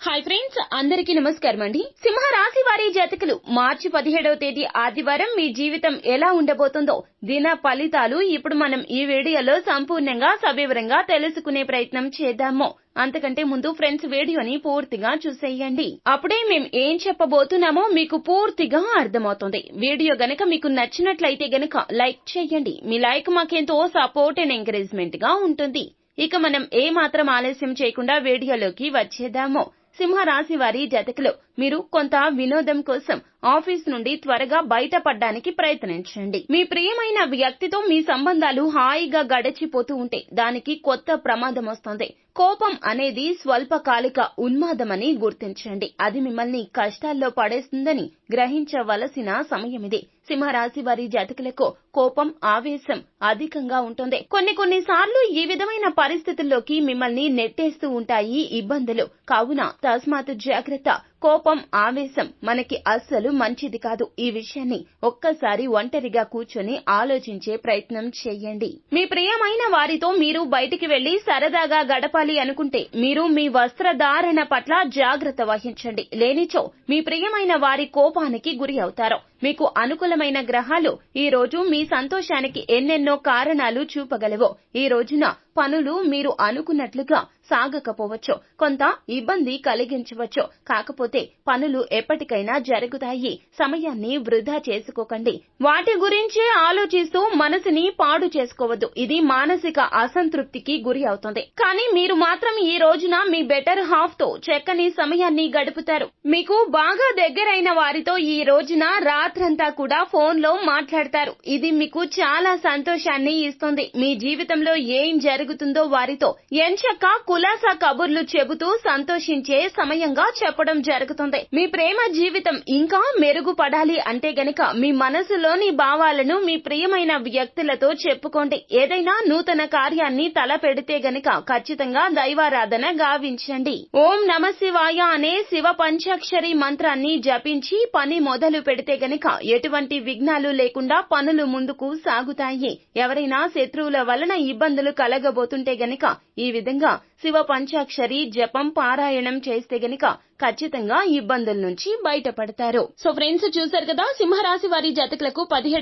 Hi friends, అందరికీ నమస్కారం అండి. సింహ రాశి వారి జాతకులు మార్చి 17వ తేదీ ఆదివారం మీ జీవితం ఎలా ఉండబోతుందో దిన ఫలితాలు ఇప్పుడు మనం ఈ వీడియోలో సంపూర్ణంగా సవివరంగా తెలుసుకునే ప్రయత్నం చేద్దాము. అంతకంటే ముందు ఫ్రెండ్స్ వీడియోని పూర్తిగా చూసేయండి. అప్పుడే మేము ఏం చెప్పబోతున్నామో మీకు పూర్తిగా అర్థమవుతుంది. వీడియో గనక మీకు నచ్చినట్లయితే గనక లైక్ చేయండి. మీ లైక్ మాకెంతో సపోర్ట్ అండ్ ఎంకరేజ్మెంట్ గా ఉంటుంది. ఇక మనం ఏ మాత్రం ఆలస్యం చేయకుండా వీడియోలోకి వచ్చేద్దాము. సింహ రాశి వారి జాతకులు మీరు కొంత వినోదం కోసం ఆఫీస్ నుండి త్వరగా బయటపడడానికి ప్రయత్నించండి. మీ ప్రియమైన వ్యక్తితో మీ సంబంధాలు హాయిగా గడిచిపోతూ ఉంటే దానికి కొత్త ప్రమాదం వస్తుంది. కోపం అనేది స్వల్పకాలిక ఉన్మాదమని గుర్తించండి. అది మిమ్మల్ని కష్టాల్లో పడేస్తుందని గ్రహించవలసిన సమయం ఇది. సింహరాశి వారి జాతకులకు కోపం, ఆవేశం అధికంగా ఉంటుంది. కొన్ని సార్లు ఈ విధమైన పరిస్థితుల్లోకి మిమ్మల్ని నెట్టేస్తూ ఉంటాయి ఇబ్బందులు. కావున తస్మాత్ జాగ్రత్త. కోపం, ఆవేశం మనకి అస్సలు మంచిది కాదు. ఈ విషయాన్ని ఒక్కసారి ఒంటరిగా కూర్చొని ఆలోచించే ప్రయత్నం చేయండి. మీ ప్రియమైన వారితో మీరు బయటికి వెళ్లి సరదాగా గడపాలి అనుకుంటే మీరు మీ వస్త్రధారణ పట్ల జాగ్రత్త వహించండి. లేనిచో మీ ప్రియమైన వారి కోపానికి గురి అవుతారు. మీకు అనుకూలమైన గ్రహాలు ఈ రోజు మీ సంతోషానికి ఎన్నెన్నో కారణాలు చూపగలవు. ఈ రోజున పనులు మీరు అనుకున్నట్లుగా సాగకపోవచ్చు. కొంత ఇబ్బంది కలిగించవచ్చు. కాకపోతే పనులు ఎప్పటికైనా జరుగుతాయి. సమయాన్ని వృధా చేసుకోకండి. వాటి గురించే ఆలోచిస్తూ మనసుని పాడు చేసుకోవద్దు. ఇది మానసిక అసంతృప్తికి గురి అవుతుంది. కానీ మీరు మాత్రం ఈ రోజున మీ బెటర్ హాఫ్ తో చక్కని సమయాన్ని గడుపుతారు. మీకు బాగా దగ్గరైన వారితో ఈ రోజున రాత్రంతా కూడా ఫోన్ లో మాట్లాడతారు. ఇది మీకు చాలా సంతోషాన్ని ఇస్తుంది. మీ జీవితంలో ఏం జరుగుతుందో వారితో ఎంచక్క కులాసా కబుర్లు చెబుతూ సంతోషించే సమయంగా చెప్పడం జరుగుతుంది. మీ ప్రేమ జీవితం ఇంకా మెరుగుపడాలి అంటే గనక మీ మనసులోని భావాలను మీ ప్రియమైన వ్యక్తులతో చెప్పుకోండి. ఏదైనా నూతన కార్యాన్ని తల పెడితే గనక ఖచ్చితంగా దైవారాధన గావించండి. ఓం నమ శివాయ అనే శివ పంచాక్షరి మంత్రాన్ని జపించి పని మొదలు పెడితే గనక ఎటువంటి విఘ్నాలు లేకుండా పనులు ముందుకు సాగుతాయి. ఎవరైనా శత్రువుల వలన ఇబ్బందులు కలగబోతుంటే గనక ఈ విధంగా శివ పంచాక్షరి జపం పారాయణం చేస్తే గనక ఖచ్చితంగా ఇబ్బందుల నుంచి బయటపడతారు. సో ఫ్రెండ్స్, చూశారు కదా సింహరాశి వారి జాతకులకు 17